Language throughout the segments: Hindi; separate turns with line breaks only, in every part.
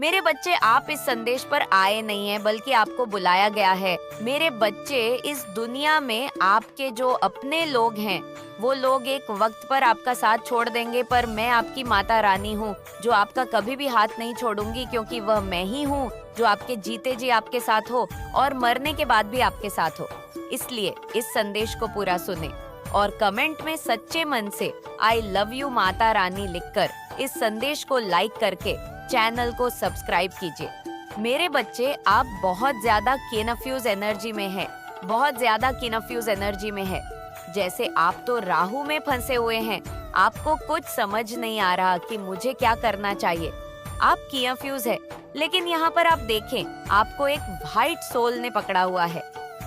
मेरे बच्चे, आप इस संदेश पर आए नहीं हैं, बल्कि आपको बुलाया गया है। मेरे बच्चे, इस दुनिया में आपके जो अपने लोग हैं, वो लोग एक वक्त पर आपका साथ छोड़ देंगे, पर मैं आपकी माता रानी हूँ जो आपका कभी भी हाथ नहीं छोड़ूंगी, क्योंकि वह मैं ही हूँ जो आपके जीते जी आपके साथ हो और मरने के बाद भी आपके साथ हो। इसलिए इस संदेश को पूरा सुने और कमेंट में सच्चे मन से I love you Mata Rani लिखकर इस संदेश को लाइक करके चैनल को सब्सक्राइब कीजिए। मेरे बच्चे, आप बहुत ज्यादा किनफ्यूज एनर्जी में हैं, बहुत ज्यादा किनफ्यूज एनर्जी में है। जैसे आप तो राहु में फंसे हुए हैं, आपको कुछ समझ नहीं आ रहा कि मुझे क्या करना चाहिए। आप किनफ्यूज है, लेकिन यहाँ पर आप देखें, आपको एक व्हाइट सोल ने पकड़ा हुआ है।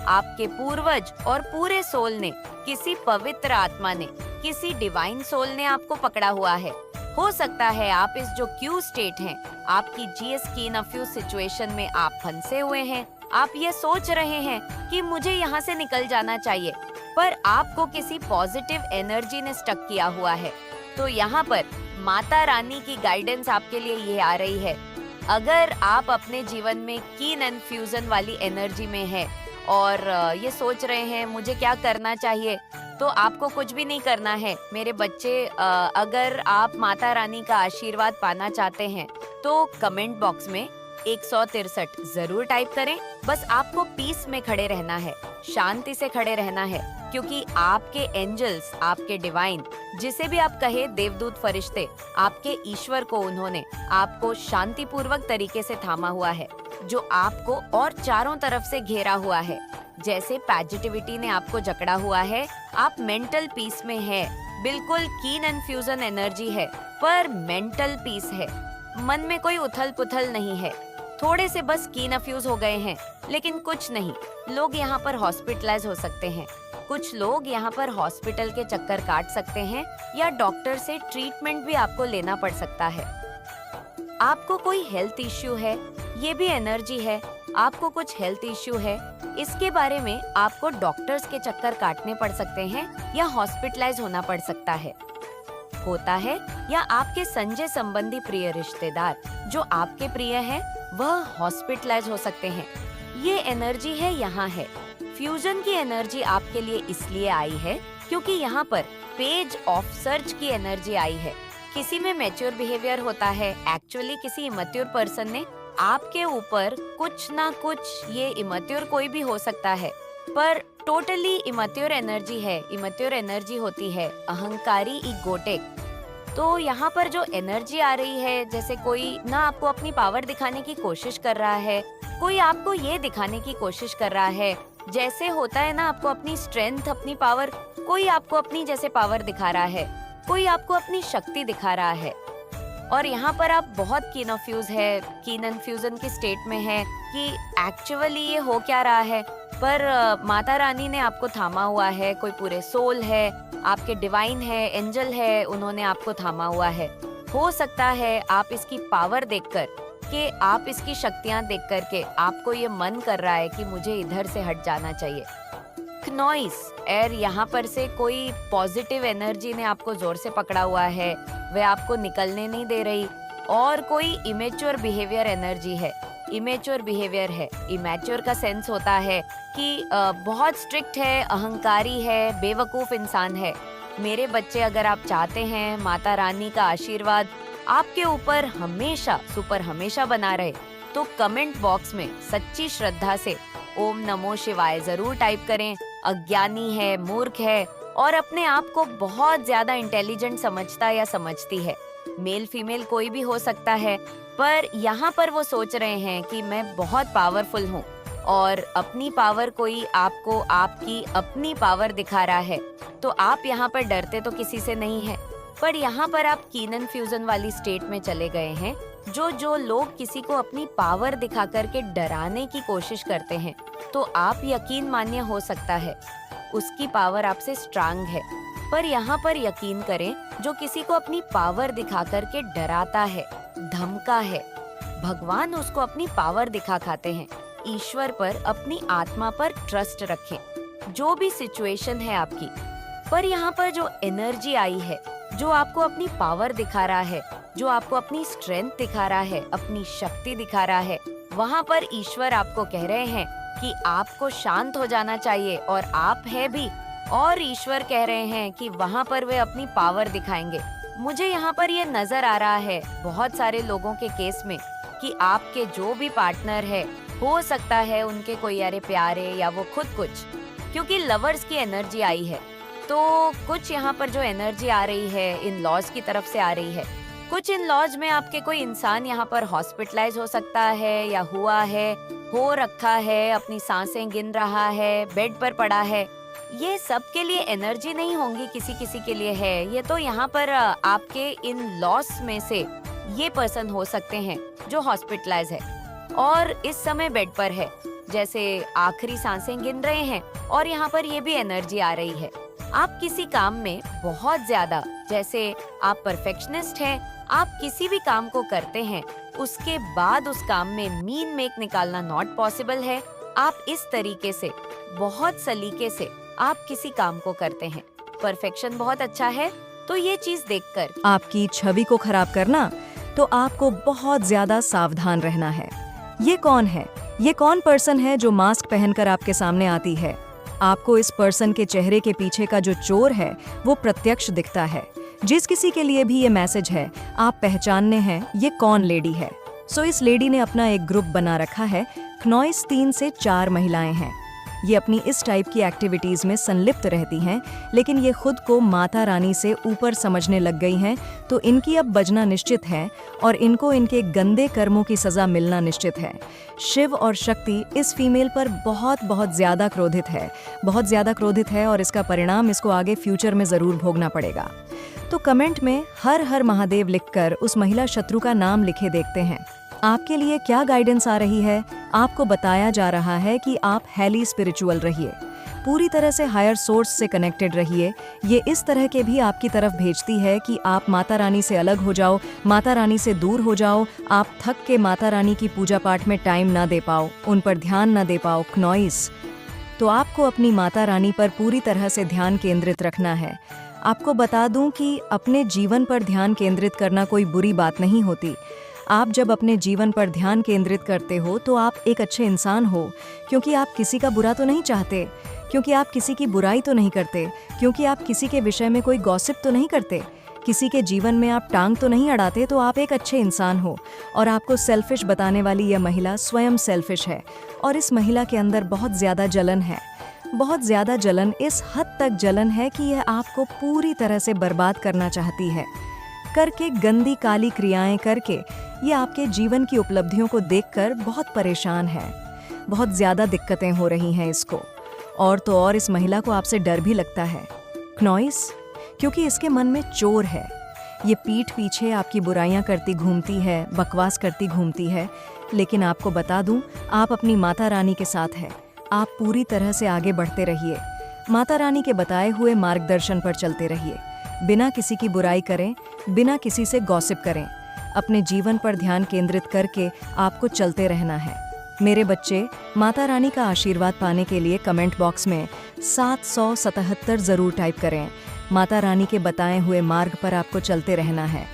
आपके पूर्वज और पूरे सोल ने, किसी पवित्र आत्मा ने, किसी डिवाइन सोल ने आपको पकड़ा हुआ है। हो सकता है आप इस जो क्यू स्टेट हैं, आपकी जीएस किनफ्यूज सिचुएशन में आप फंसे हुए हैं। आप ये सोच रहे हैं कि मुझे यहाँ से निकल जाना चाहिए, पर आपको किसी पॉजिटिव एनर्जी ने स्टक किया हुआ है। तो यहाँ पर माता रानी की गाइडेंस आपके लिए ये आ रही है। अगर आप अपने जीवन में कीन एंड फ्यूजन वाली एनर्जी में है और ये सोच रहे हैं मुझे क्या करना चाहिए, तो आपको कुछ भी नहीं करना है मेरे बच्चे। अगर आप माता रानी का आशीर्वाद पाना चाहते हैं तो कमेंट बॉक्स में 163 जरूर टाइप करें। बस आपको पीस में खड़े रहना है, शांति से खड़े रहना है, क्योंकि आपके एंजल्स, आपके डिवाइन, जिसे भी आप कहे, देवदूत, फरिश्ते, आपके ईश्वर को, उन्होंने आपको शांतिपूर्वक तरीके से थामा हुआ है, जो आपको और चारों तरफ से घेरा हुआ है। जैसे पॉजिटिविटी ने आपको जकड़ा हुआ है, आप मेंटल पीस में है, बिल्कुल कीन एंड फ्यूजन एनर्जी है, पर मेंटल पीस है। मन में कोई उथल पुथल नहीं है। थोड़े से बस कीनफ्यूज हो गए हैं, लेकिन कुछ नहीं। लोग यहाँ पर हॉस्पिटलाइज हो सकते हैं, कुछ लोग यहाँ पर हॉस्पिटल के चक्कर काट सकते हैं, या डॉक्टर से ट्रीटमेंट भी आपको लेना पड़ सकता है। आपको कोई हेल्थ इश्यू है, ये भी एनर्जी है। आपको कुछ हेल्थ इश्यू है, इसके बारे में आपको डॉक्टर्स के चक्कर काटने पड़ सकते हैं या हॉस्पिटलाइज होना पड़ सकता है, होता है। या आपके संजय संबंधी प्रिय रिश्तेदार जो आपके प्रिय हैं, वह हॉस्पिटलाइज हो सकते हैं। ये एनर्जी है, यहाँ है। फ्यूजन की एनर्जी आपके लिए इसलिए आई है क्योंकि यहाँ पर पेज ऑफ सर्च की एनर्जी आई है। किसी में मैच्योर बिहेवियर होता है। एक्चुअली किसी इमैच्योर पर्सन ने आपके ऊपर कुछ ना कुछ, ये इमैच्योर कोई भी हो सकता है, पर टोटली इमैच्योर एनर्जी है। इमैच्योर एनर्जी होती है अहंकारी, इगोटिक। तो यहाँ पर जो एनर्जी आ रही है, जैसे कोई ना आपको अपनी पावर दिखाने की कोशिश कर रहा है, कोई आपको ये दिखाने की कोशिश कर रहा है, जैसे होता है ना आपको अपनी स्ट्रेंथ, अपनी पावर, कोई आपको अपनी जैसे पावर दिखा रहा है, कोई आपको अपनी शक्ति दिखा रहा है। और यहाँ पर आप बहुत कीनफ्यूज है, कीन एंड फ्यूजन की स्टेट में है कि एक्चुअली ये हो क्या रहा है। पर माता रानी ने आपको थामा हुआ है, कोई पूरे सोल है, आपके डिवाइन है, एंजल है, उन्होंने आपको थामा हुआ है। हो सकता है आप इसकी पावर देखकर के, आप इसकी शक्तियाँ देख कर के आपको ये मन कर रहा है कि मुझे इधर से हट जाना चाहिए। नॉइस एयर, यहाँ पर से कोई पॉजिटिव एनर्जी ने आपको जोर से पकड़ा हुआ है, वह आपको निकलने नहीं दे रही। और कोई इमेच्योर बिहेवियर एनर्जी है, इमेच्योर बिहेवियर है। इमेच्योर का सेंस होता है कि बहुत स्ट्रिक्ट है, अहंकारी है, बेवकूफ इंसान है। मेरे बच्चे, अगर आप चाहते हैं माता रानी का आशीर्वाद आपके ऊपर हमेशा, सुपर हमेशा बना रहे, तो कमेंट बॉक्स में सच्ची श्रद्धा से ओम नमो शिवाय जरूर टाइप करें। अज्ञानी है, मूर्ख है और अपने आप को बहुत ज्यादा इंटेलिजेंट समझता या समझती है। मेल फीमेल कोई भी हो सकता है, पर यहाँ पर वो सोच रहे हैं कि मैं बहुत पावरफुल हूँ और अपनी पावर, कोई आपको आपकी अपनी पावर दिखा रहा है, तो आप यहाँ पर डरते तो किसी से नहीं है। पर यहाँ पर आप कीन एंड फ्यूजन वाली स्टेट में चले गए हैं। जो लोग किसी को अपनी पावर दिखा करके डराने की कोशिश करते हैं, तो आप यकीन मानिए, हो सकता है उसकी पावर आपसे स्ट्रांग है। पर यहाँ पर यकीन करें, जो किसी को अपनी पावर दिखा करके डराता है, धमका है, भगवान उसको अपनी पावर दिखा खाते हैं। ईश्वर पर, अपनी आत्मा पर ट्रस्ट रखें, जो भी सिचुएशन है आपकी। पर यहाँ पर जो एनर्जी आई है, जो आपको अपनी पावर दिखा रहा है, जो आपको अपनी स्ट्रेंथ दिखा रहा है, अपनी शक्ति दिखा रहा है, वहाँ पर ईश्वर आपको कह रहे हैं कि आपको शांत हो जाना चाहिए और आप है भी। और ईश्वर कह रहे हैं कि वहाँ पर वे अपनी पावर दिखाएंगे। मुझे यहाँ पर ये नजर आ रहा है बहुत सारे लोगों के केस में कि आपके जो भी पार्टनर है, हो सकता है उनके कोई यारे प्यारे या वो खुद कुछ, क्योंकि लवर्स की एनर्जी आई है। तो कुछ यहाँ पर जो एनर्जी आ रही है इन लॉज की तरफ से आ रही है। कुछ इन लॉज में आपके कोई इंसान यहाँ पर हॉस्पिटलाइज हो सकता है या हुआ है, हो रखा है, अपनी सांसें गिन रहा है, बेड पर पड़ा है। ये सब के लिए एनर्जी नहीं होंगी, किसी किसी के लिए है। ये तो यहाँ पर आपके इन लॉस में से ये पर्सन हो सकते हैं जो हॉस्पिटलाइज है और इस समय बेड पर है, जैसे आखिरी सांसें गिन रहे हैं। और यहाँ पर ये भी एनर्जी आ रही है आप किसी काम में बहुत ज्यादा, जैसे आप परफेक्शनिस्ट हैं, आप किसी भी काम को करते हैं उसके बाद उस काम में मीन मेक निकालना नॉट पॉसिबल है। आप इस तरीके से बहुत सलीके से आप किसी काम को करते हैं, परफेक्शन बहुत अच्छा है। तो ये चीज देखकर
आपकी छवि को खराब करना, तो आपको बहुत ज्यादा सावधान रहना है। ये कौन है? ये कौन पर्सन है जो मास्क पहनकर आपके सामने आती है? आपको इस पर्सन के चेहरे के पीछे का जो चोर है वो प्रत्यक्ष दिखता है। जिस किसी के लिए भी ये मैसेज है, आप पहचानने हैं ये कौन लेडी है। सो इस लेडी ने अपना एक ग्रुप बना रखा है। क्नॉइस 3 से 4 महिलाएं हैं। ये अपनी इस टाइप की एक्टिविटीज में संलिप्त रहती हैं, लेकिन ये खुद को माता रानी से ऊपर समझने लग गई हैं, तो इनकी अब बजना निश्चित है और इनको इनके गंदे कर्मों की सजा मिलना निश्चित है। शिव और शक्ति इस फीमेल पर बहुत ज्यादा क्रोधित है, बहुत ज्यादा क्रोधित है और इसका परिणाम इसको आगे फ्यूचर में जरूर भोगना पड़ेगा। तो कमेंट में हर हर महादेव लिखकर उस महिला शत्रु का नाम लिखे देखते हैं। आपके लिए क्या गाइडेंस आ रही है? आपको बताया जा रहा है कि आप हाईली स्पिरिचुअल रहिए, पूरी तरह से हायर सोर्स से कनेक्टेड रहिए। ये इस तरह के भी आपकी तरफ भेजती है कि आप माता रानी से अलग हो जाओ, माता रानी से दूर हो जाओ, आप थक के माता रानी की पूजा पाठ में टाइम ना दे पाओ, उन पर ध्यान ना दे पाओ। क्नॉइस, तो आपको अपनी माता रानी पर पूरी तरह से ध्यान केंद्रित रखना है। आपको बता दूं कि अपने जीवन पर ध्यान केंद्रित करना कोई बुरी बात नहीं होती। आप जब अपने जीवन पर ध्यान केंद्रित करते हो तो आप एक अच्छे इंसान हो, क्योंकि आप किसी का बुरा तो नहीं चाहते, क्योंकि आप किसी की बुराई तो नहीं करते, क्योंकि आप किसी के विषय में कोई गॉसिप तो नहीं करते, किसी के जीवन में आप टांग तो नहीं अड़ाते, तो आप एक अच्छे इंसान हो। और आपको सेल्फिश बताने वाली यह महिला स्वयं सेल्फिश है और इस महिला के अंदर बहुत ज़्यादा जलन है, बहुत ज़्यादा जलन, इस हद तक जलन है कि यह आपको पूरी तरह से बर्बाद करना चाहती है। करके गंदी काली क्रियाएं करके ये आपके जीवन की उपलब्धियों को देखकर बहुत परेशान है, बहुत ज़्यादा दिक्कतें हो रही हैं इसको। और तो और इस महिला को आपसे डर भी लगता है क्नॉइस, क्योंकि इसके मन में चोर है। ये पीठ पीछे आपकी बुराइयां करती घूमती है, बकवास करती घूमती है। लेकिन आपको बता दूं, आप अपनी माता रानी के साथ है। आप पूरी तरह से आगे बढ़ते रहिए, माता रानी के बताए हुए मार्गदर्शन पर चलते रहिए, बिना किसी की बुराई करें, बिना किसी से गॉसिप करें। अपने जीवन पर ध्यान केंद्रित करके आपको चलते रहना है। मेरे बच्चे, माता रानी का आशीर्वाद पाने के लिए कमेंट बॉक्स में 777 जरूर टाइप करें। माता रानी के बताए हुए मार्ग पर आपको चलते रहना है।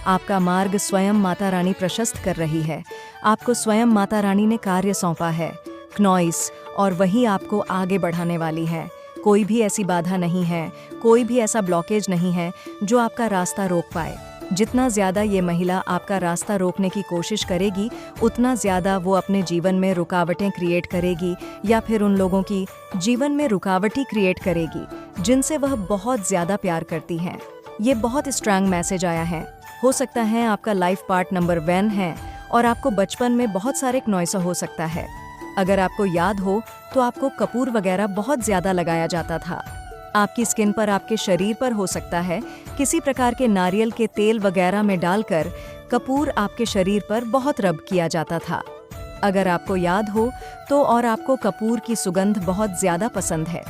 आपका मार्ग स्वयं माता रानी प्रशस्त कर रही है। आपको स्वयं माता रानी ने कार्य सौंपा है क्नॉइस, और वही आपको आगे बढ़ाने वाली है। कोई भी ऐसी बाधा नहीं है, कोई भी ऐसा ब्लॉकेज नहीं है जो आपका रास्ता रोक पाए। जितना ज़्यादा ये महिला आपका रास्ता रोकने की कोशिश करेगी, उतना ज़्यादा वो अपने जीवन में रुकावटें क्रिएट करेगी, या फिर उन लोगों की जीवन में रुकावटें क्रिएट करेगी जिनसे वह बहुत ज़्यादा प्यार करती हैं। ये बहुत स्ट्रांग मैसेज आया है। हो सकता है आपका लाइफ पार्ट नंबर 1 है और आपको बचपन में बहुत सारे क्नॉइस हो सकता है। अगर आपको याद हो तो आपको कपूर वगैरह बहुत ज़्यादा लगाया जाता था। आपकी स्किन पर, आपके शरीर पर हो सकता है किसी प्रकार के नारियल के तेल वगैरह में डालकर कपूर आपके शरीर पर बहुत रब किया जाता था। अगर आपको याद हो तो, और आपको कपूर की सुगंध बहुत ज़्यादा पसंद है।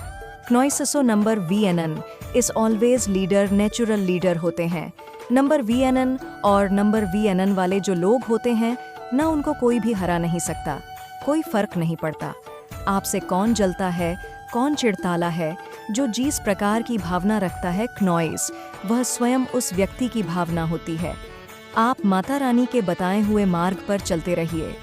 क्नॉइसो नंबर VNN इस ऑलवेज लीडर, नेचुरल लीडर होते हैं। नंबर VNN और नंबर VNN वाले जो लोग होते हैं ना, उनको कोई भी हरा नहीं सकता, कोई फर्क नहीं पड़ता आपसे कौन जलता है, कौन चिढ़ताला है। जो जिस प्रकार की भावना रखता है क्नॉइस, वह स्वयं उस व्यक्ति की भावना होती है। आप माता रानी के बताए हुए मार्ग पर चलते रहिए।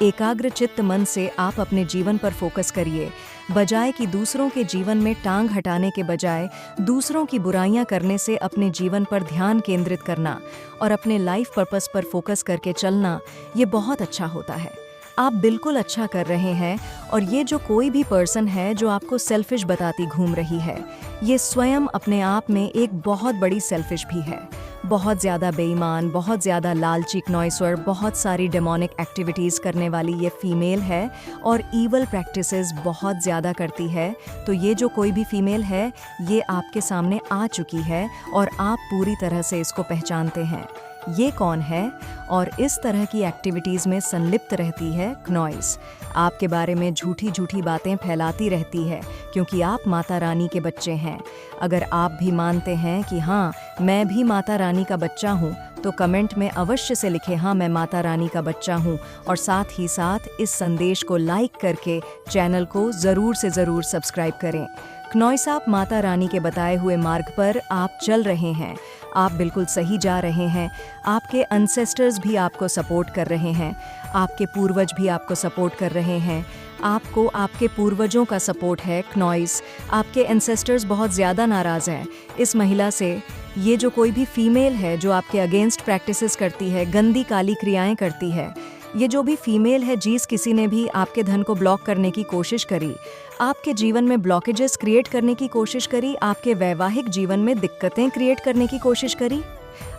एकाग्र चित्त मन से आप अपने जीवन पर फोकस करिए, बजाय कि दूसरों के जीवन में टांग हटाने के बजाय दूसरों की बुराइयां करने से अपने जीवन पर ध्यान केंद्रित करना और अपने लाइफ पर्पस पर फोकस करके चलना, ये बहुत अच्छा होता है। आप बिल्कुल अच्छा कर रहे हैं। और ये जो कोई भी पर्सन है जो आपको सेल्फिश बताती घूम रही है, ये स्वयं अपने आप में एक बहुत बड़ी सेल्फिश भी है। बहुत ज़्यादा बेईमान, बहुत ज़्यादा लालची क्नॉइसर, बहुत सारी डेमोनिक एक्टिविटीज़ करने वाली ये फीमेल है और ईवल प्रैक्टिसेस बहुत ज़्यादा करती है। तो ये जो कोई भी फीमेल है, ये आपके सामने आ चुकी है और आप पूरी तरह से इसको पहचानते हैं। ये कौन है और इस तरह की एक्टिविटीज़ में संलिप्त रहती है? क्नॉइस आपके बारे में झूठी झूठी बातें फैलाती रहती है, क्योंकि आप माता रानी के बच्चे हैं। अगर आप भी मानते हैं कि हाँ, मैं भी माता रानी का बच्चा हूँ, तो कमेंट में अवश्य से लिखें हाँ, मैं माता रानी का बच्चा हूँ, और साथ ही साथ इस संदेश को लाइक करके चैनल को ज़रूर से ज़रूर सब्सक्राइब करें। क्नॉइस, आप माता रानी के बताए हुए मार्ग पर आप चल रहे हैं। आप बिल्कुल सही जा रहे हैं। आपके एंसेस्टर्स भी आपको सपोर्ट कर रहे हैं। आपके पूर्वज भी आपको सपोर्ट कर रहे हैं। आपको आपके पूर्वजों का सपोर्ट है। क्नॉइस, आपके एंसेस्टर्स बहुत ज़्यादा नाराज़ हैं इस महिला से। ये जो कोई भी फीमेल है जो आपके अगेंस्ट प्रैक्टिसेस करती है, गंदी काली क्रियाएं करती है, ये जो भी फीमेल है, जिस किसी ने भी आपके धन को ब्लॉक करने की कोशिश करी, आपके जीवन में ब्लॉकेजेस क्रिएट करने की कोशिश करी, आपके वैवाहिक जीवन में दिक्कतें क्रिएट करने की कोशिश करी,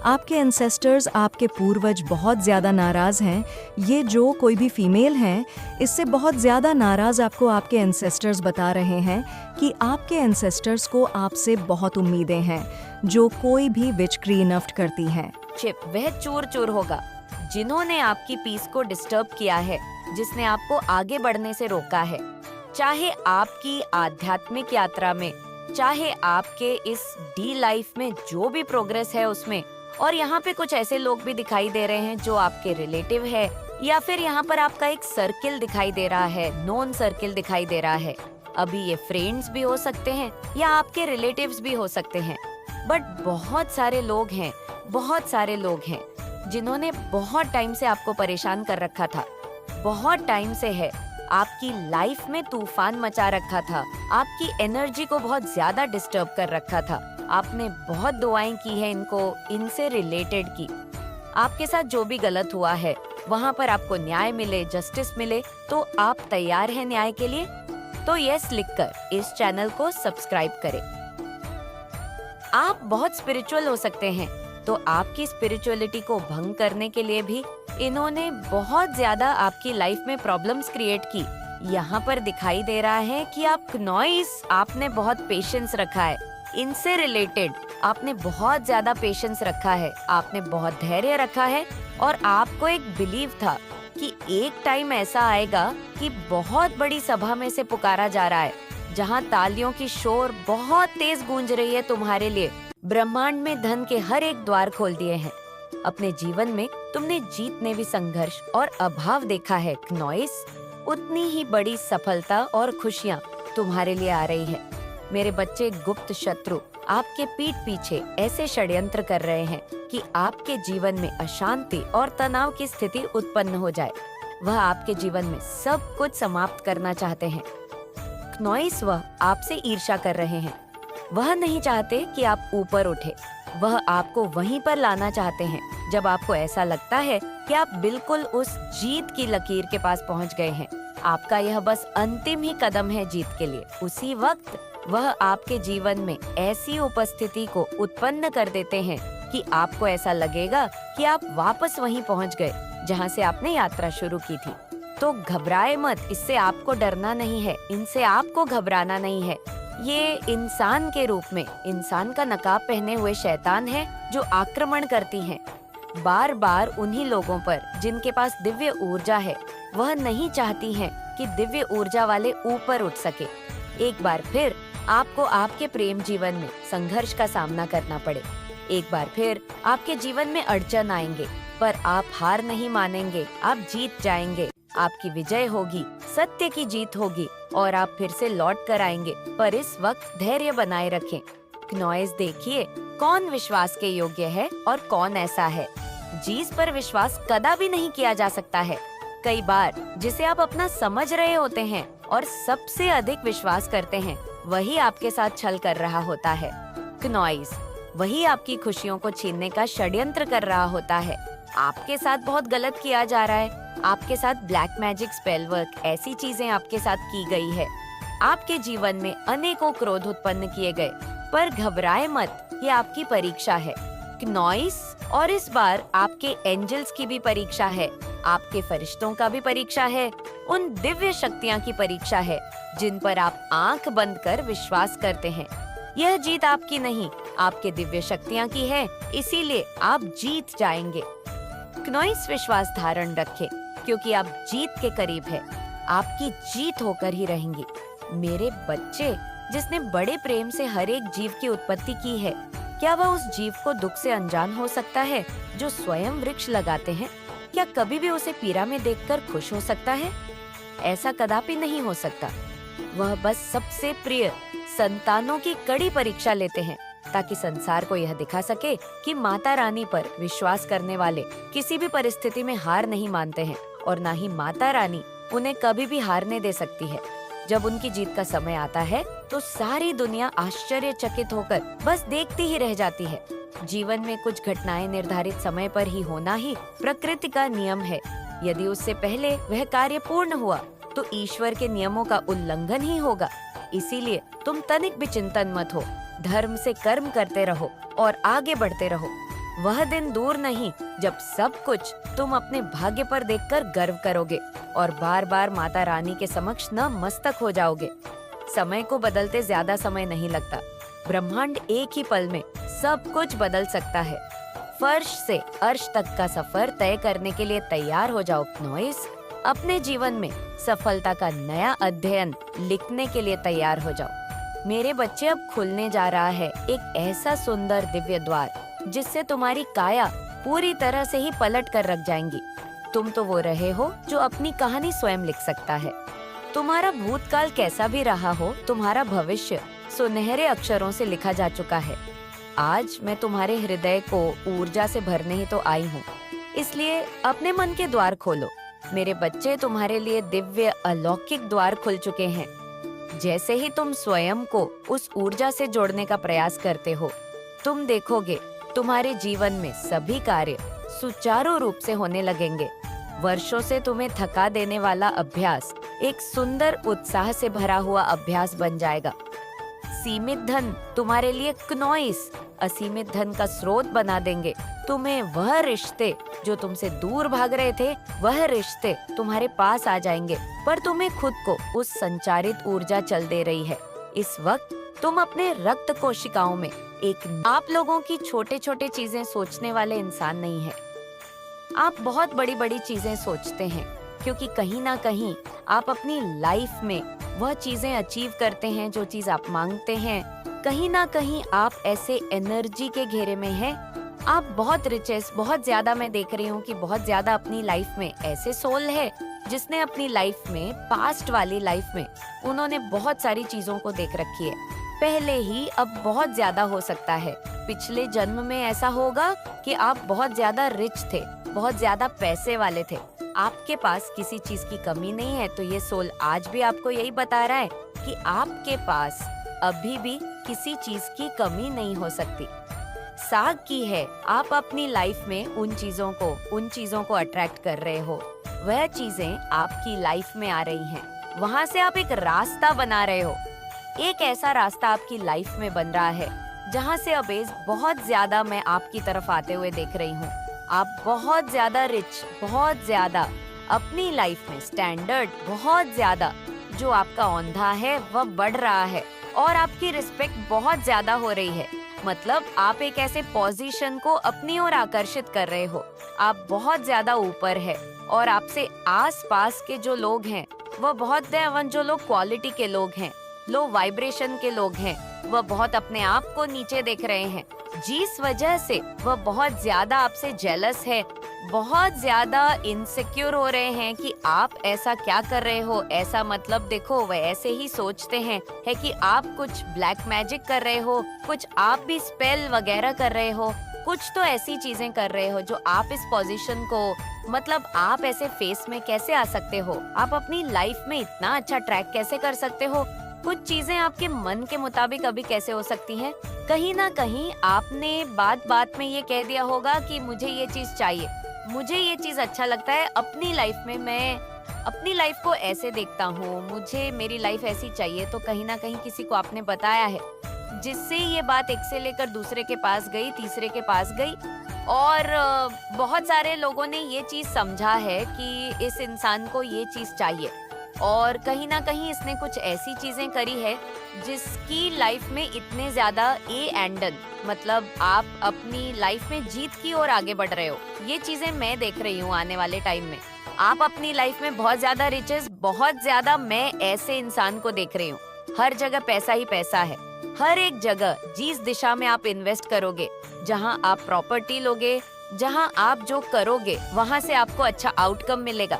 आपके एंसेस्टर्स, आपके पूर्वज बहुत ज़्यादा नाराज़ हैं। ये जो कोई भी फीमेल हैं, इससे बहुत ज़्यादा नाराज़ आपको आपके एंसेस्टर्स बता रहे हैं कि आपके एंसेस्टर्स को आपसे बहुत उम्मीदें हैं, जो कोई भी विचक्री नष्ट करती हैं।
चिप वह चोर चोर होगा जिन्होंने आपकी पीस को डिस्टर्ब किया है, जिसने आपको आगे बढ़ने से रोका है, चाहे आपकी आध्यात्मिक यात्रा में, चाहे आपके इस डी लाइफ में जो भी प्रोग्रेस है उसमें। और यहाँ पे कुछ ऐसे लोग भी दिखाई दे रहे हैं जो आपके रिलेटिव है, या फिर यहाँ पर आपका एक सर्किल दिखाई दे रहा है, नॉन सर्किल दिखाई दे रहा है। अभी ये फ्रेंड्स भी हो सकते हैं या आपके रिलेटिव्स भी हो सकते हैं, बट बहुत सारे लोग हैं, बहुत सारे लोग हैं जिन्होंने बहुत टाइम से आपको परेशान कर रखा था, बहुत टाइम से है, आपकी लाइफ में तूफान मचा रखा था, आपकी एनर्जी को बहुत ज्यादा डिस्टर्ब कर रखा था। आपने बहुत दुआएं की है इनसे रिलेटेड की। आपके साथ जो भी गलत हुआ है, वहाँ पर आपको न्याय मिले, जस्टिस मिले, तो आप तैयार हैं न्याय के लिए? तो यस लिखकर इस चैनल को सब्सक्राइब करें। आप बहुत स्पिरिचुअल हो सकते हैं, तो आपकी स्पिरिचुअलिटी को भंग करने के लिए भी इन्होंने बहुत ज्यादा आपकी लाइफ में प्रॉब्लम्स क्रिएट की। यहाँ पर दिखाई दे रहा है कि आप क्नॉइस, आपने बहुत पेशेंस रखा है इनसे रिलेटेड, आपने बहुत ज्यादा पेशेंस रखा है, आपने बहुत धैर्य रखा है, और आपको एक बिलीव था कि एक टाइम ऐसा आएगा कि बहुत बड़ी सभा में से पुकारा जा रहा है, जहाँ तालियों की शोर बहुत तेज गूंज रही है तुम्हारे लिए। ब्रह्मांड में धन के हर एक द्वार खोल दिए हैं। अपने जीवन में तुमने जीतने भी संघर्ष और अभाव देखा है क्नॉइस, उतनी ही बड़ी सफलता और खुशियाँ तुम्हारे लिए आ रही है। मेरे बच्चे, गुप्त शत्रु आपके पीठ पीछे ऐसे षड्यंत्र कर रहे हैं कि आपके जीवन में अशांति और तनाव की स्थिति उत्पन्न हो जाए। वह आपके जीवन में सब कुछ समाप्त करना चाहते हैं। क्नॉइस, वह आपसे ईर्ष्या कर रहे हैं। वह नहीं चाहते कि आप ऊपर उठे, वह आपको वहीं पर लाना चाहते हैं जब आपको ऐसा लगता है कि आप बिल्कुल उस जीत की लकीर के पास पहुंच गए हैं। आपका यह बस अंतिम ही कदम है जीत के लिए। उसी वक्त वह आपके जीवन में ऐसी उपस्थिति को उत्पन्न कर देते हैं कि आपको ऐसा लगेगा कि आप वापस वहीं पहुंच गए जहां से आपने यात्रा शुरू की थी। तो घबराए मत, इससे आपको डरना नहीं है, इनसे आपको घबराना नहीं है। ये इंसान के रूप में, इंसान का नकाब पहने हुए शैतान है जो आक्रमण करती हैं बार बार उन्हीं लोगों पर जिनके पास दिव्य ऊर्जा है। वह नहीं चाहती हैं कि दिव्य ऊर्जा वाले ऊपर उठ सके। एक बार फिर आपको आपके प्रेम जीवन में संघर्ष का सामना करना पड़े, एक बार फिर आपके जीवन में अड़चन आएंगे, पर आप हार नहीं मानेंगे, आप जीत जाएंगे। आपकी विजय होगी, सत्य की जीत होगी और आप फिर से लौट कर आएंगे। पर इस वक्त धैर्य बनाए रखें। क्नॉइस, देखिए कौन विश्वास के योग्य है और कौन ऐसा है चीज पर विश्वास कदापि नहीं किया जा सकता है। कई बार जिसे आप अपना समझ रहे होते हैं और सबसे अधिक विश्वास करते हैं, वही आपके साथ छल कर रहा होता है। क्नॉइस, वही आपकी खुशियों को छीनने का षड्यंत्र कर रहा होता है। आपके साथ बहुत गलत किया जा रहा है। आपके साथ ब्लैक मैजिक, स्पेल वर्क, ऐसी चीजें आपके साथ की गई है। आपके जीवन में अनेकों क्रोध उत्पन्न किए गए, पर घबराए मत, ये आपकी परीक्षा है। क्नॉइस, और इस बार आपके एंजल्स की भी परीक्षा है, आपके फरिश्तों का भी परीक्षा है, उन दिव्य शक्तियाँ की परीक्षा है जिन पर आप आंख बंद कर विश्वास करते हैं। यह जीत आपकी नहीं, आपके दिव्य शक्तियाँ की है, इसीलिए आप जीत जाएंगे। क्नॉइस, विश्वास धारण रखें, क्योंकि आप जीत के करीब है। आपकी जीत होकर ही रहेंगी। मेरे बच्चे, जिसने बड़े प्रेम से हर एक जीव की उत्पत्ति की है, क्या वह उस जीव को दुख से अनजान हो सकता है जो स्वयं वृक्ष लगाते हैं? क्या कभी भी उसे पीड़ा में देखकर खुश हो सकता है? ऐसा कदापि नहीं हो सकता। वह बस सबसे प्रिय संतानों की कड़ी परीक्षा लेते हैं, ताकि संसार को यह दिखा सके कि माता रानी पर विश्वास करने वाले किसी भी परिस्थिति में हार नहीं मानते हैं, और ना ही माता रानी उन्हें कभी भी हारने दे सकती है। जब उनकी जीत का समय आता है तो सारी दुनिया आश्चर्यचकित होकर बस देखती ही रह जाती है। जीवन में कुछ घटनाएं निर्धारित समय पर ही होना ही प्रकृति का नियम है। यदि उससे पहले वह कार्य पूर्ण हुआ तो ईश्वर के नियमों का उल्लंघन ही होगा। इसीलिए तुम तनिक भी चिंतन मत हो, धर्म से कर्म करते रहो और आगे बढ़ते रहो। वह दिन दूर नहीं जब सब कुछ तुम अपने भाग्य पर देखकर गर्व करोगे और बार बार माता रानी के समक्ष नतमस्तक हो जाओगे। समय को बदलते ज्यादा समय नहीं लगता। ब्रह्मांड एक ही पल में सब कुछ बदल सकता है। फर्श से अर्श तक का सफर तय करने के लिए तैयार हो जाओ क्नॉइस। अपने जीवन में सफलता का नया अध्ययन लिखने के लिए तैयार हो जाओ। मेरे बच्चे, अब खुलने जा रहा है एक ऐसा सुंदर दिव्य द्वार जिससे तुम्हारी काया पूरी तरह से ही पलट कर रख जाएंगी। तुम तो वो रहे हो जो अपनी कहानी स्वयं लिख सकता है। तुम्हारा भूतकाल कैसा भी रहा हो, तुम्हारा भविष्य सुनहरे अक्षरों से लिखा जा चुका है। आज मैं तुम्हारे हृदय को ऊर्जा से भरने ही तो आई हूँ, इसलिए अपने मन के द्वार खोलो। मेरे बच्चे, तुम्हारे लिए दिव्य अलौकिक द्वार खुल चुके हैं। जैसे ही तुम स्वयं को उस ऊर्जा से जोड़ने का प्रयास करते हो, तुम देखोगे तुम्हारे जीवन में सभी कार्य सुचारू रूप से होने लगेंगे। वर्षों से तुम्हें थका देने वाला अभ्यास एक सुंदर उत्साह से भरा हुआ अभ्यास बन जाएगा। सीमित धन तुम्हारे लिए क्नॉइस असीमित धन का स्रोत बना देंगे। तुम्हें वह रिश्ते जो तुमसे दूर भाग रहे थे, वह रिश्ते तुम्हारे पास आ जाएंगे, पर तुम्हें खुद को उस संचारित ऊर्जा चल दे रही है। इस वक्त तुम अपने रक्त कोशिकाओं में एक आप लोगों की छोटे छोटे चीजें सोचने वाले इंसान नहीं है। आप बहुत बड़ी बड़ी चीजें सोचते हैं, क्योंकि कहीं ना कहीं आप अपनी लाइफ में वह चीजें अचीव करते हैं जो चीज आप मांगते हैं। कहीं ना कहीं आप ऐसे एनर्जी के घेरे में हैं। आप बहुत रिचेस, बहुत ज्यादा, मैं देख रही हूँ कि बहुत ज्यादा अपनी लाइफ में ऐसे सोल है जिसने अपनी लाइफ में, पास्ट वाली लाइफ में, उन्होंने बहुत सारी चीजों को देख रखी है पहले ही। अब बहुत ज्यादा हो सकता है पिछले जन्म में ऐसा होगा कि आप बहुत ज्यादा रिच थे, बहुत ज्यादा पैसे वाले थे, आपके पास किसी चीज की कमी नहीं है। तो ये सोल आज भी आपको यही बता रहा है कि आपके पास अभी भी किसी चीज की कमी नहीं हो सकती। साग की है, आप अपनी लाइफ में उन चीजों को अट्रैक्ट कर रहे हो। वह चीजें आपकी लाइफ में आ रही हैं। वहाँ से आप एक रास्ता बना रहे हो। एक ऐसा रास्ता आपकी लाइफ में बन रहा है जहाँ से अबेज बहुत ज्यादा मैं आपकी तरफ आते हुए देख रही हूँ। आप बहुत ज्यादा रिच, बहुत ज्यादा अपनी लाइफ में स्टैंडर्ड, बहुत ज्यादा जो आपका औंधा है वह बढ़ रहा है और आपकी रिस्पेक्ट बहुत ज्यादा हो रही है। मतलब आप एक ऐसे पोजीशन को अपनी ओर आकर्षित कर रहे हो। आप बहुत ज्यादा ऊपर है और आपसे आस पास के जो लोग हैं वह बहुत देवन, जो लोग क्वालिटी के लोग हैं, लो वाइब्रेशन के लोग हैं, वह बहुत अपने आप को नीचे देख रहे हैं, जिस वजह से वह बहुत ज्यादा आपसे जेलस है, बहुत ज्यादा इनसिक्योर हो रहे हैं कि आप ऐसा क्या कर रहे हो। ऐसा मतलब देखो, वह ऐसे ही सोचते हैं है कि आप कुछ ब्लैक मैजिक कर रहे हो, कुछ आप भी स्पेल वगैरह कर रहे हो, कुछ तो ऐसी चीजें कर रहे हो जो आप इस पोजीशन को, मतलब आप ऐसे फेस में कैसे आ सकते हो, आप अपनी लाइफ में इतना अच्छा ट्रैक कैसे कर सकते हो, कुछ चीजें आपके मन के मुताबिक अभी कैसे हो सकती हैं। कहीं ना कहीं आपने बात बात में ये कह दिया होगा कि मुझे ये चीज चाहिए, मुझे ये चीज अच्छा लगता है, अपनी लाइफ में मैं अपनी लाइफ को ऐसे देखता हूँ, मुझे मेरी लाइफ ऐसी चाहिए। तो कहीं ना कहीं किसी को आपने बताया है, जिससे ये बात एक से लेकर दूसरे के पास गई, तीसरे के पास गई, और बहुत सारे लोगों ने ये चीज समझा है कि इस इंसान को ये चीज चाहिए, और कहीं ना कहीं इसने कुछ ऐसी चीजें करी है जिसकी लाइफ में इतने ज्यादा ए एंडन, मतलब आप अपनी लाइफ में जीत की ओर आगे बढ़ रहे हो। ये चीजें मैं देख रही हूँ आने वाले टाइम में। आप अपनी लाइफ में बहुत ज्यादा रिचेस, बहुत ज्यादा, मैं ऐसे इंसान को देख रही हूँ। हर जगह पैसा ही पैसा है, हर एक जगह जिस दिशा में आप इन्वेस्ट करोगे, जहाँ आप प्रॉपर्टी लोगे, जहाँ आप जो करोगे वहाँ से आपको अच्छा आउटकम मिलेगा,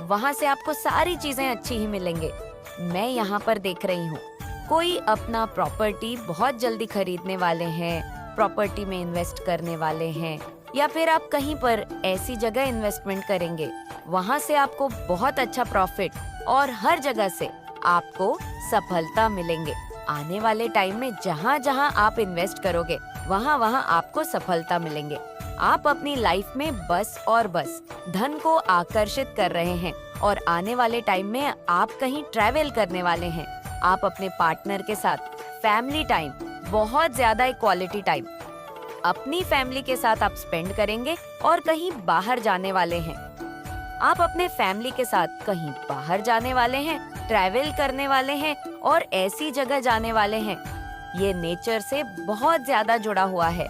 वहाँ से आपको सारी चीजें अच्छी ही मिलेंगे। मैं यहाँ पर देख रही हूँ कोई अपना प्रॉपर्टी बहुत जल्दी खरीदने वाले हैं, प्रॉपर्टी में इन्वेस्ट करने वाले हैं, या फिर आप कहीं पर ऐसी जगह इन्वेस्टमेंट करेंगे, वहाँ से आपको बहुत अच्छा प्रॉफिट और हर जगह से आपको सफलता मिलेंगे। आने वाले टाइम में जहाँ जहाँ आप इन्वेस्ट करोगे वहाँ वहाँ आपको सफलता मिलेंगे। आप अपनी लाइफ में बस और बस धन को आकर्षित कर रहे हैं, और आने वाले टाइम में आप कहीं ट्रैवल करने वाले हैं। आप अपने पार्टनर के साथ फैमिली टाइम, बहुत ज्यादा क्वालिटी टाइम अपनी फैमिली के साथ आप स्पेंड करेंगे, और कहीं बाहर जाने वाले हैं। आप अपने फैमिली के साथ कहीं बाहर जाने वाले हैं, ट्रैवल करने वाले हैं, और ऐसी जगह जाने वाले हैं। ये नेचर से बहुत ज्यादा जुड़ा हुआ है।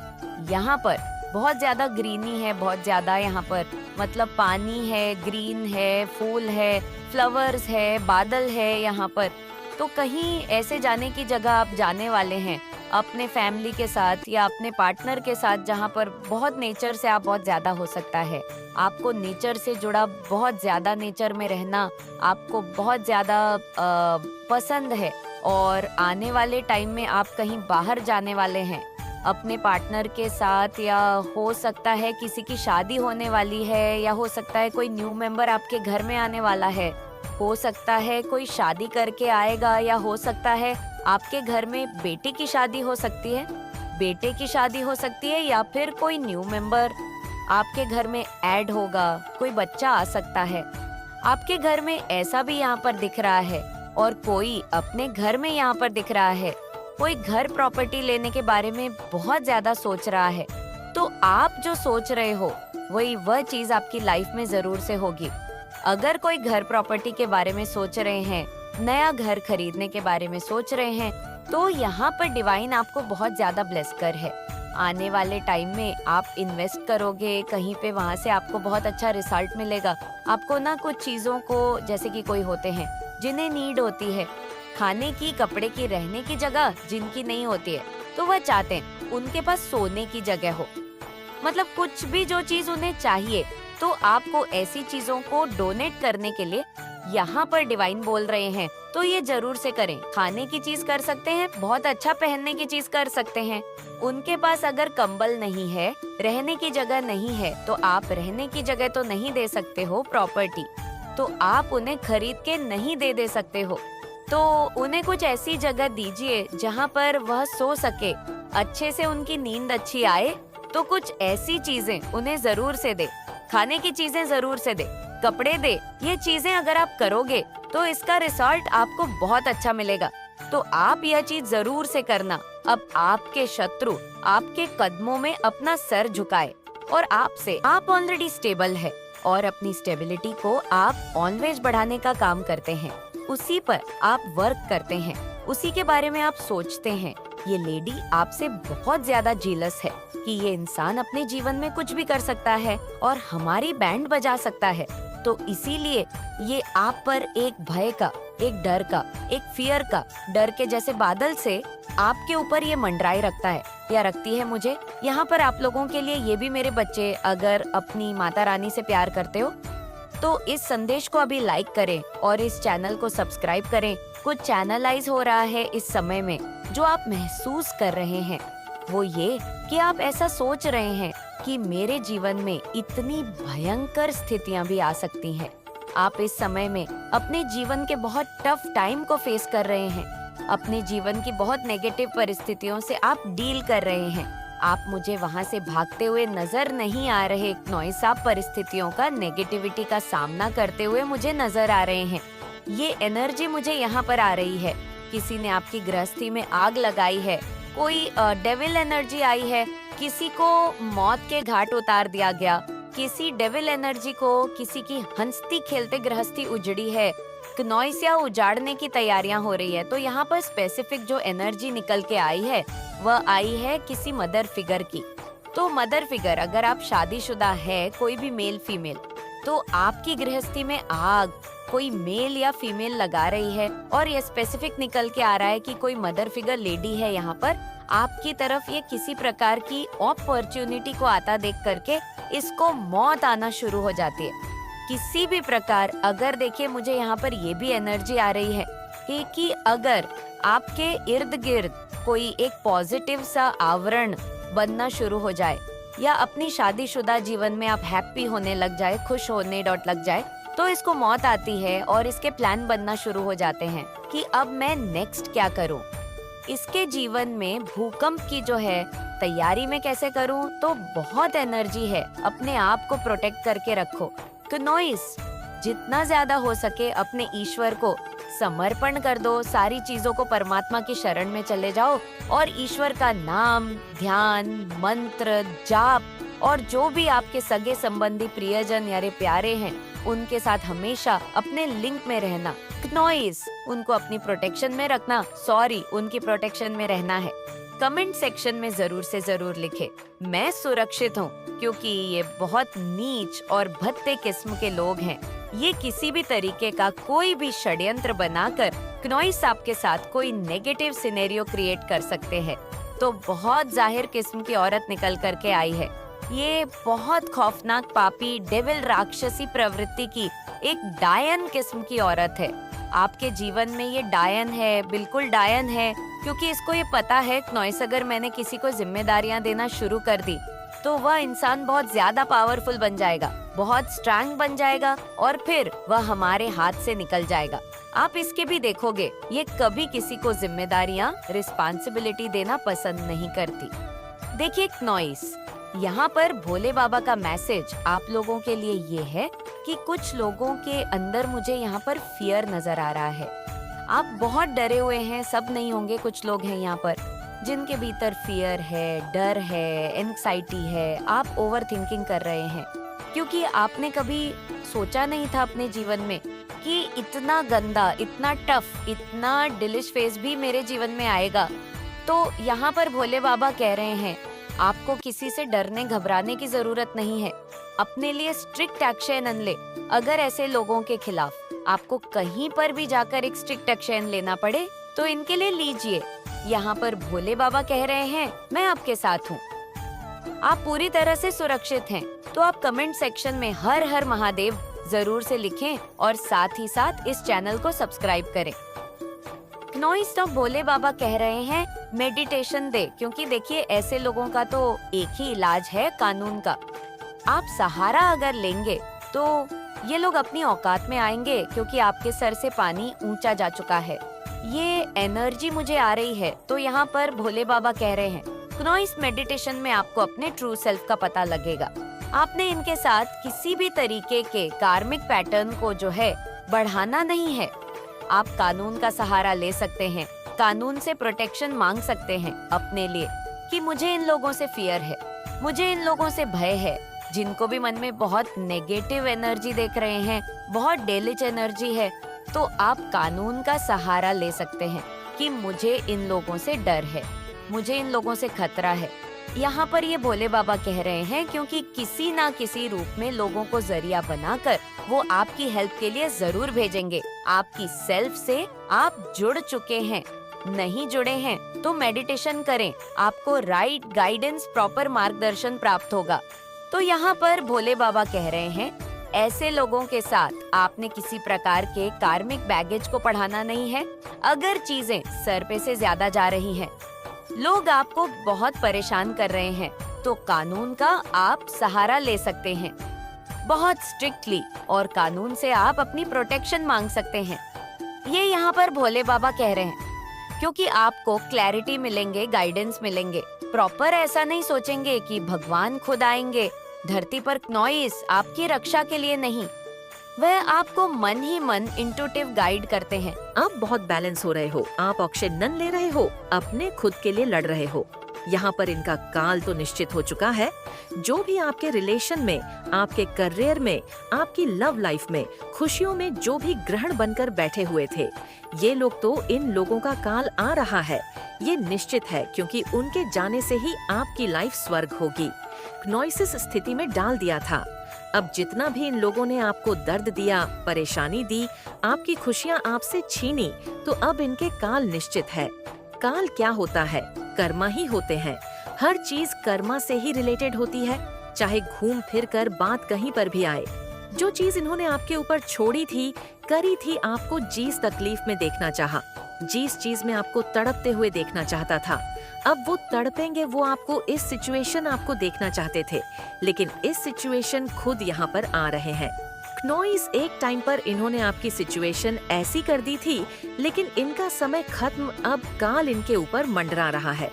यहाँ पर बहुत ज्यादा ग्रीनी है, बहुत ज्यादा यहाँ पर, मतलब पानी है, ग्रीन है, फूल है, फ्लावर्स है, बादल है यहाँ पर। तो कहीं ऐसे जाने की जगह आप जाने वाले हैं अपने फैमिली के साथ या अपने पार्टनर के साथ, जहाँ पर बहुत नेचर से आप बहुत ज्यादा हो सकता है। आपको नेचर से जुड़ा, बहुत ज्यादा नेचर में रहना आपको बहुत ज्यादा पसंद है, और आने वाले टाइम में आप कहीं बाहर जाने वाले हैं अपने पार्टनर के साथ, या हो सकता है किसी की शादी होने वाली है, या हो सकता है कोई न्यू मेंबर आपके घर में आने वाला है, हो सकता है कोई शादी करके आएगा, या हो सकता है आपके घर में बेटे की शादी हो सकती है, बेटे की शादी हो सकती है, या फिर कोई न्यू मेंबर आपके घर में ऐड होगा, कोई बच्चा आ सकता है आपके घर में, ऐसा भी यहाँ पर दिख रहा है। और कोई अपने घर में यहाँ पर दिख रहा है, कोई घर प्रॉपर्टी लेने के बारे में बहुत ज्यादा सोच रहा है। तो आप जो सोच रहे हो वह चीज आपकी लाइफ में जरूर से होगी। अगर कोई घर प्रॉपर्टी के बारे में सोच रहे हैं, नया घर खरीदने के बारे में सोच रहे हैं, तो यहाँ पर डिवाइन आपको बहुत ज्यादा ब्लेस कर है। आने वाले टाइम में आप इन्वेस्ट करोगे कहीं पे, वहाँ से आपको बहुत अच्छा रिजल्ट मिलेगा। आपको ना कुछ चीजों को, जैसे कि कोई होते हैं जिन्हें नीड होती है खाने की, कपड़े की, रहने की जगह, जिनकी नहीं होती है, तो वह चाहते हैं उनके पास सोने की जगह हो, मतलब कुछ भी जो चीज उन्हें चाहिए, तो आपको ऐसी चीजों को डोनेट करने के लिए यहाँ पर डिवाइन बोल रहे हैं। तो ये जरूर से करें। खाने की चीज कर सकते हैं, बहुत अच्छा पहनने की चीज कर सकते हैं। उनके पास अगर कंबल नहीं है, रहने की जगह नहीं है, तो आप रहने की जगह तो नहीं दे सकते हो प्रॉपर्टी, तो आप उन्हें खरीद के नहीं दे सकते हो। तो उन्हें कुछ ऐसी जगह दीजिए जहाँ पर वह सो सके, अच्छे से उनकी नींद अच्छी आए। तो कुछ ऐसी चीजें उन्हें जरूर से दे, खाने की चीजें जरूर से दे, कपड़े दे। ये चीजें अगर आप करोगे तो इसका रिजल्ट आपको बहुत अच्छा मिलेगा। तो आप यह चीज जरूर से करना। अब आपके शत्रु आपके कदमों में अपना सर झुकाए, और आप ऑलरेडी स्टेबल है, और अपनी स्टेबिलिटी को आप ऑलवेज बढ़ाने का काम करते हैं, उसी पर आप वर्क करते हैं, उसी के बारे में आप सोचते हैं। ये लेडी आपसे बहुत ज्यादा जीलस है कि ये इंसान अपने जीवन में कुछ भी कर सकता है और हमारी बैंड बजा सकता है। तो इसीलिए ये आप पर एक भय का, एक डर का, एक फियर का, डर के जैसे बादल से आपके ऊपर ये मंडराए रखता है या रखती है मुझे। यहाँ पर आप लोगों के लिए ये भी मेरे बच्चे, अगर अपनी माता रानी से प्यार करते हो तो इस संदेश को अभी लाइक करें और इस चैनल को सब्सक्राइब करें। कुछ चैनलाइज हो रहा है इस समय में, जो आप महसूस कर रहे हैं, वो ये कि आप ऐसा सोच रहे हैं कि मेरे जीवन में इतनी भयंकर स्थितियां भी आ सकती हैं। आप इस समय में अपने जीवन के बहुत टफ टाइम को फेस कर रहे हैं। अपने जीवन की बहुत नेगेटिव परिस्थितियों से आप डील कर रहे हैं। आप मुझे वहाँ से भागते हुए नजर नहीं आ रहे नॉइस। आप परिस्थितियों का, नेगेटिविटी का सामना करते हुए मुझे नजर आ रहे हैं। ये एनर्जी मुझे यहाँ पर आ रही है। किसी ने आपकी गृहस्थी में आग लगाई है, कोई डेविल एनर्जी आई है, किसी को मौत के घाट उतार दिया गया, किसी डेविल एनर्जी को किसी की हंसती खेलते गृहस्थी उजड़ी है, नॉइस या उजाड़ने की तैयारियां हो रही है। तो यहाँ पर स्पेसिफिक जो एनर्जी निकल के आई है वह आई है किसी मदर फिगर की। तो मदर फिगर, अगर आप शादीशुदा है, कोई भी मेल फीमेल, तो आपकी गृहस्थी में आग कोई मेल या फीमेल लगा रही है। और ये स्पेसिफिक निकल के आ रहा है कि कोई मदर फिगर लेडी है यहाँ पर आपकी तरफ। ये किसी प्रकार की अपॉर्चुनिटी को आता देख करके इसको मौत आना शुरू हो जाती है किसी भी प्रकार। अगर देखिए, मुझे यहाँ पर ये भी एनर्जी आ रही है कि अगर आपके इर्द गिर्द कोई एक पॉजिटिव सा आवरण बनना शुरू हो जाए, या अपनी शादीशुदा जीवन में आप हैप्पी होने लग जाए, खुश होने लग जाए, तो इसको मौत आती है और इसके प्लान बनना शुरू हो जाते हैं कि अब मैं नेक्स्ट क्या करूं। इसके जीवन में भूकंप की जो है तैयारी में कैसे करूं, तो बहुत एनर्जी है। अपने आप को प्रोटेक्ट करके रखो। तो नॉइस, जितना ज्यादा हो सके अपने ईश्वर को समर्पण कर दो। सारी चीजों को परमात्मा की शरण में चले जाओ और ईश्वर का नाम, ध्यान, मंत्र, जाप और जो भी आपके सगे संबंधी, प्रियजन यारे प्यारे हैं, उनके साथ हमेशा अपने लिंक में रहना। नॉइस, उनको अपनी प्रोटेक्शन में रखना, उनकी प्रोटेक्शन में रहना है। कमेंट सेक्शन में जरूर से जरूर लिखे, मैं सुरक्षित हूँ, क्योंकि ये बहुत नीच और भद्दे किस्म के लोग हैं। ये किसी भी तरीके का कोई भी षड्यंत्र बनाकर नॉइस आपके साथ कोई नेगेटिव सिनेरियो क्रिएट कर सकते हैं। तो बहुत जाहिर किस्म की औरत निकल करके आई है। ये बहुत खौफनाक, पापी, डेविल, राक्षसी प्रवृत्ति की एक डायन किस्म की औरत है। आपके जीवन में ये डायन है, बिल्कुल डायन है, क्योंकि इसको ये पता है नॉइस, अगर मैंने किसी को जिम्मेदारियां देना शुरू कर दी तो वह इंसान बहुत ज्यादा पावरफुल बन जाएगा, बहुत स्ट्रांग बन जाएगा और फिर वह हमारे हाथ से निकल जाएगा। आप इसके भी देखोगे, ये कभी किसी को जिम्मेदारियां, रिस्पॉन्सिबिलिटी देना पसंद नहीं करती। देखिए नॉइस, यहाँ पर भोले बाबा का मैसेज आप लोगों के लिए ये है कि कुछ लोगों के अंदर मुझे यहाँ पर फियर नजर आ रहा है। आप बहुत डरे हुए हैं, सब नहीं होंगे, कुछ लोग हैं यहाँ पर जिनके भीतर फियर है, डर है, एंग्जाइटी है। आप ओवर थिंकिंग कर रहे हैं क्योंकि आपने कभी सोचा नहीं था अपने जीवन में कि इतना गंदा, इतना टफ, इतना डिलिश फेस भी मेरे जीवन में आएगा। तो यहाँ पर भोले बाबा कह रहे हैं, आपको किसी से डरने घबराने की जरूरत नहीं है। अपने लिए स्ट्रिक्ट एक्शन ले। अगर ऐसे लोगों के खिलाफ आपको कहीं पर भी जाकर एक स्ट्रिक्ट एक्शन लेना पड़े तो इनके लिए लीजिए। यहाँ पर भोले बाबा कह रहे हैं, मैं आपके साथ हूँ, आप पूरी तरह से सुरक्षित हैं। तो आप कमेंट सेक्शन में हर हर महादेव जरूर से लिखें और साथ ही साथ इस चैनल को सब्सक्राइब करें। नॉइस, तो भोले बाबा कह रहे हैं मेडिटेशन दे, क्योंकि देखिए ऐसे लोगों का तो एक ही इलाज है, कानून का। आप सहारा अगर लेंगे तो ये लोग अपनी औकात में आएंगे, क्योंकि आपके सर से पानी ऊंचा जा चुका है। ये एनर्जी मुझे आ रही है। तो यहाँ पर भोले बाबा कह रहे हैं, नॉइस, मेडिटेशन में आपको अपने ट्रू सेल्फ का पता लगेगा। आपने इनके साथ किसी भी तरीके के कार्मिक पैटर्न को जो है बढ़ाना नहीं है। आप कानून का सहारा ले सकते हैं, कानून से प्रोटेक्शन मांग सकते हैं अपने लिए कि मुझे इन लोगों से फियर है, मुझे इन लोगों से भय है। जिनको भी मन में बहुत नेगेटिव एनर्जी देख रहे हैं, बहुत डेलिच एनर्जी है, तो आप कानून का सहारा ले सकते हैं कि मुझे इन लोगों से डर है, मुझे इन लोगों से खतरा है। यहाँ पर ये भोले बाबा कह रहे हैं क्योंकि किसी ना किसी रूप में लोगों को जरिया बनाकर वो आपकी हेल्प के लिए जरूर भेजेंगे। आपकी सेल्फ से आप जुड़ चुके हैं, नहीं जुड़े हैं तो मेडिटेशन करें, आपको राइट गाइडेंस, प्रॉपर मार्गदर्शन प्राप्त होगा। तो यहाँ पर भोले बाबा कह रहे हैं, ऐसे लोगों के साथ आपने किसी प्रकार के कार्मिक बैगेज को पढ़ाना नहीं है। अगर चीजें सर पे से ज्यादा जा रही हैं लोग आपको बहुत परेशान कर रहे हैं, तो कानून का आप सहारा ले सकते हैं बहुत स्ट्रिक्टली, और कानून से आप अपनी प्रोटेक्शन मांग सकते हैं। ये यहाँ पर भोले बाबा कह रहे हैं, क्योंकि आपको क्लैरिटी मिलेंगे, गाइडेंस मिलेंगे। प्रॉपर ऐसा नहीं सोचेंगे कि भगवान खुद आएंगे धरती पर नॉइस आपकी रक्षा के लिए नहीं, वह आपको मन ही मन इंट्यूटिव गाइड करते हैं।
आप बहुत बैलेंस हो रहे हो, आप ऑक्सीजन ले रहे हो, अपने खुद के लिए लड़ रहे हो। यहाँ पर इनका काल तो निश्चित हो चुका है। जो भी आपके रिलेशन में, आपके करियर में, आपकी लव लाइफ में, खुशियों में जो भी ग्रहण बनकर बैठे हुए थे, ये लोग तो इन लोगों का काल आ रहा है। ये निश्चित है, क्योंकि उनके जाने से ही आपकी लाइफ स्वर्ग होगी। क्नोइसिस स्थिति में डाल दिया था। अब जितना भी इन लोगों ने आपको दर्द दिया, परेशानी दी, आपकी खुशियाँ आपसे छीनी, तो अब इनके काल निश्चित है। काल क्या होता है? कर्मा ही होते हैं। हर चीज कर्मा से ही रिलेटेड होती है, चाहे घूम फिर कर बात कहीं पर भी आए। जो चीज इन्होंने आपके ऊपर छोड़ी थी, करी थी, आपको जिस तकलीफ में देखना चाहा, जिस चीज में आपको तड़पते हुए देखना चाहता था, अब वो तड़पेंगे, वो आपको इस सिचुएशन आपको देखना चाहते थे, लेकिन इस सिचुएशन खुद यहाँ पर आ रहे हैं। क्नोइस एक टाइम पर इन्होंने आपकी सिचुएशन ऐसी कर दी थी, लेकिन इनका समय खत्म, अब काल इनके ऊपर मंडरा रहा है।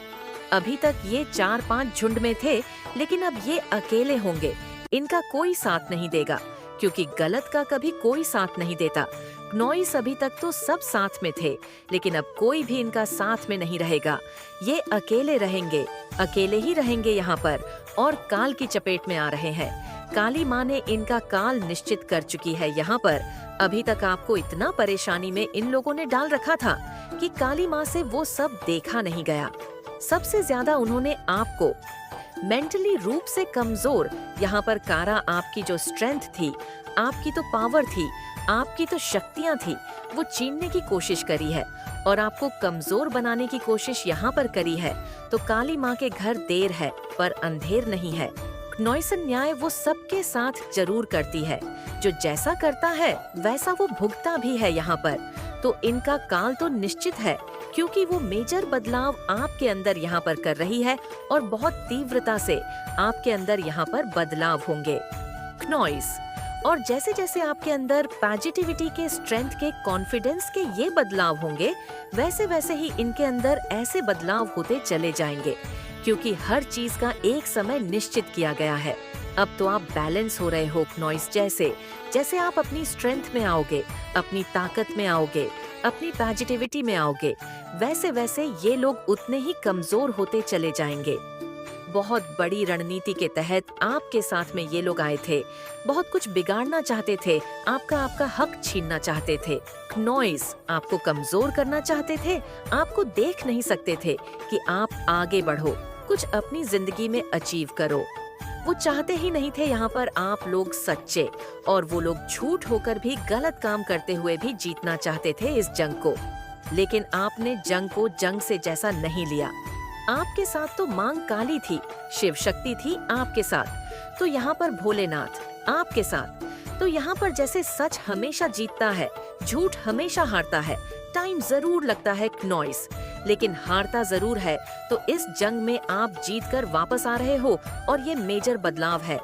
अभी तक ये 4-5 झुंड में थे, लेकिन अब ये अकेले होंगे। इनका कोई साथ नहीं देगा, क्योंकि गलत का कभी कोई साथ नहीं देता। क्नोइस अभी तक तो सब साथ में थे, लेकिन अब कोई भी इनका साथ में नहीं रहेगा। ये अकेले रहेंगे, अकेले ही रहेंगे यहाँ पर, और काल की चपेट में आ रहे हैं। काली माँ ने इनका काल निश्चित कर चुकी है यहाँ पर। अभी तक आपको इतना परेशानी में इन लोगों ने डाल रखा था कि काली माँ से वो सब देखा नहीं गया। सबसे ज्यादा उन्होंने आपको मेंटली रूप से कमजोर, यहाँ पर कारा आपकी जो स्ट्रेंथ थी, आपकी तो पावर थी, आपकी तो शक्तियाँ थी, वो छीनने की कोशिश करी है और आपको कमजोर बनाने की कोशिश यहाँ पर करी है। तो काली माँ के घर देर है पर अंधेर नहीं है। क्नोइसन न्याय वो सबके साथ जरूर करती है। जो जैसा करता है वैसा वो भुगता भी है यहाँ पर। तो इनका काल तो निश्चित है, क्योंकि वो मेजर बदलाव आपके अंदर यहाँ पर कर रही है और बहुत तीव्रता से आपके अंदर यहाँ पर बदलाव होंगे। क्नोइस, और जैसे जैसे आपके अंदर पॉजिटिविटी के, स्ट्रेंथ के, कॉन्फिडेंस के ये बदलाव होंगे, वैसे वैसे ही इनके अंदर ऐसे बदलाव होते चले जाएंगे, क्योंकि हर चीज का एक समय निश्चित किया गया है। अब तो आप बैलेंस हो रहे हो क्नोइस। जैसे जैसे आप अपनी स्ट्रेंथ में आओगे, अपनी ताकत में आओगे, अपनी पॉजिटिविटी में आओगे, वैसे वैसे ये लोग उतने ही कमजोर होते चले जाएंगे। बहुत बड़ी रणनीति के तहत आपके साथ में ये लोग आए थे, बहुत कुछ बिगाड़ना चाहते थे, आपका हक छीनना चाहते थे। क्नोइस आपको कमजोर करना चाहते थे, आपको देख नहीं सकते थे कि आप आगे बढ़ो, कुछ अपनी जिंदगी में अचीव करो। वो चाहते ही नहीं थे यहाँ पर आप लोग सच्चे, और वो लोग झूठ होकर भी, गलत काम करते हुए भी जीतना चाहते थे इस जंग को। लेकिन आपने जंग को जंग से जैसा नहीं लिया। आपके साथ तो मां काली थी, शिव शक्ति थी आपके साथ, तो यहाँ पर भोलेनाथ आपके साथ। तो यहाँ पर जैसे सच हमेशा जीतता है, झूठ हमेशा हारता है। टाइम जरूर लगता है क्नोइस, लेकिन हारता जरूर है। तो इस जंग में आप जीतकर वापस आ रहे हो, और ये मेजर बदलाव है।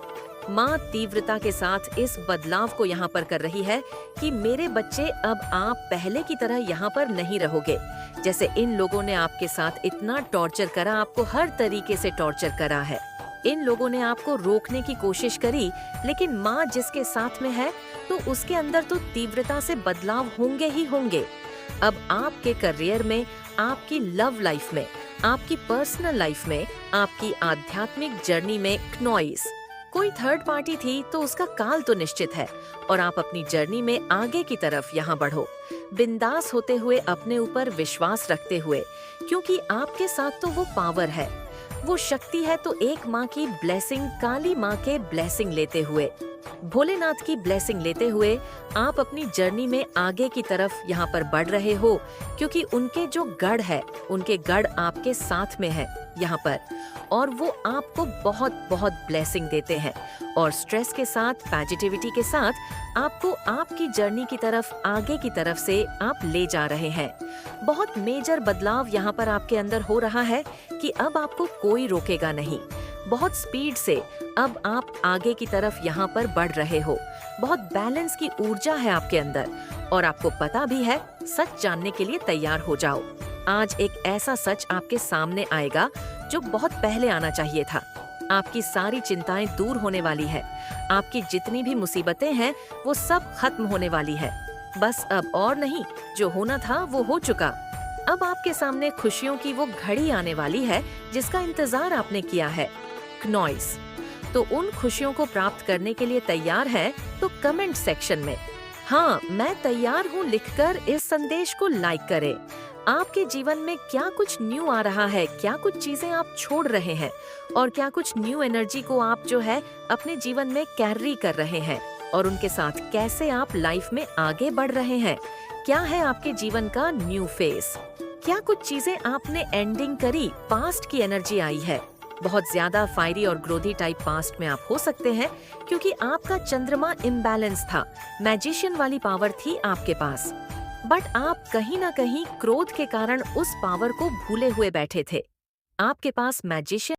माँ तीव्रता के साथ इस बदलाव को यहाँ पर कर रही है कि मेरे बच्चे, अब आप पहले की तरह यहाँ पर नहीं रहोगे। जैसे इन लोगों ने आपके साथ इतना टॉर्चर करा, आपको हर तरीके से टॉर्चर करा है, इन लोगों ने आपको रोकने की कोशिश करी, लेकिन माँ जिसके साथ में है तो उसके अंदर तो तीव्रता से बदलाव होंगे ही होंगे। अब आपके करियर में, आपकी लव लाइफ में, आपकी पर्सनल लाइफ में, आपकी आध्यात्मिक जर्नी में क्नोइस कोई थर्ड पार्टी थी तो उसका काल तो निश्चित है, और आप अपनी जर्नी में आगे की तरफ यहाँ बढ़ो, बिंदास होते हुए, अपने ऊपर विश्वास रखते हुए, क्योंकि आपके साथ तो वो पावर है, वो शक्ति है। तो एक माँ की ब्लेसिंग, काली माँ के ब्लेसिंग लेते हुए भोलेनाथ की ब्लेसिंग लेते हुए आप अपनी जर्नी में आगे की तरफ यहाँ पर बढ़ रहे हो, क्योंकि उनके जो गढ़ है, उनके गढ़ आपके साथ में है यहाँ पर, और वो आपको बहुत बहुत ब्लेसिंग देते हैं और स्ट्रेस के साथ, पॉजिटिविटी के साथ आपको आपकी जर्नी की तरफ, आगे की तरफ से आप ले जा रहे हैं। बहुत मेजर बदलाव यहाँ पर आपके अंदर हो रहा है कि अब आपको कोई रोकेगा नहीं। बहुत स्पीड से अब आप आगे की तरफ यहाँ पर बढ़ रहे हो। बहुत बैलेंस की ऊर्जा है आपके अंदर और आपको पता भी है, सच जानने के लिए तैयार हो जाओ। आज एक ऐसा सच आपके सामने आएगा जो बहुत पहले आना चाहिए था। आपकी सारी चिंताएं दूर होने वाली है। आपकी जितनी भी मुसीबतें हैं वो सब खत्म होने वाली है। बस अब और नहीं, जो होना था वो हो चुका। अब आपके सामने खुशियों की वो घड़ी आने वाली है जिसका इंतजार आपने किया है। नॉइस। तो उन खुशियों को प्राप्त करने के लिए तैयार है तो कमेंट सेक्शन में हाँ मैं तैयार हूँ लिखकर इस संदेश को लाइक करें। आपके जीवन में क्या कुछ न्यू आ रहा है, क्या कुछ चीजें आप छोड़ रहे हैं और क्या कुछ न्यू एनर्जी को आप जो है अपने जीवन में कैरी कर रहे हैं और उनके साथ कैसे आप लाइफ में आगे बढ़ रहे हैं। क्या है आपके जीवन का न्यू फेस? क्या कुछ चीजें आपने एंडिंग करी, पास्ट की एनर्जी आई है। बहुत ज्यादा फायरी और ग्रोधी टाइप पास्ट में आप हो सकते हैं क्योंकि आपका चंद्रमा इम्बैलेंस था, मैजिशियन वाली पावर थी आपके पास, बट आप कहीं ना कहीं क्रोध के कारण उस पावर को भूले हुए बैठे थे। आपके पास मैजिशियन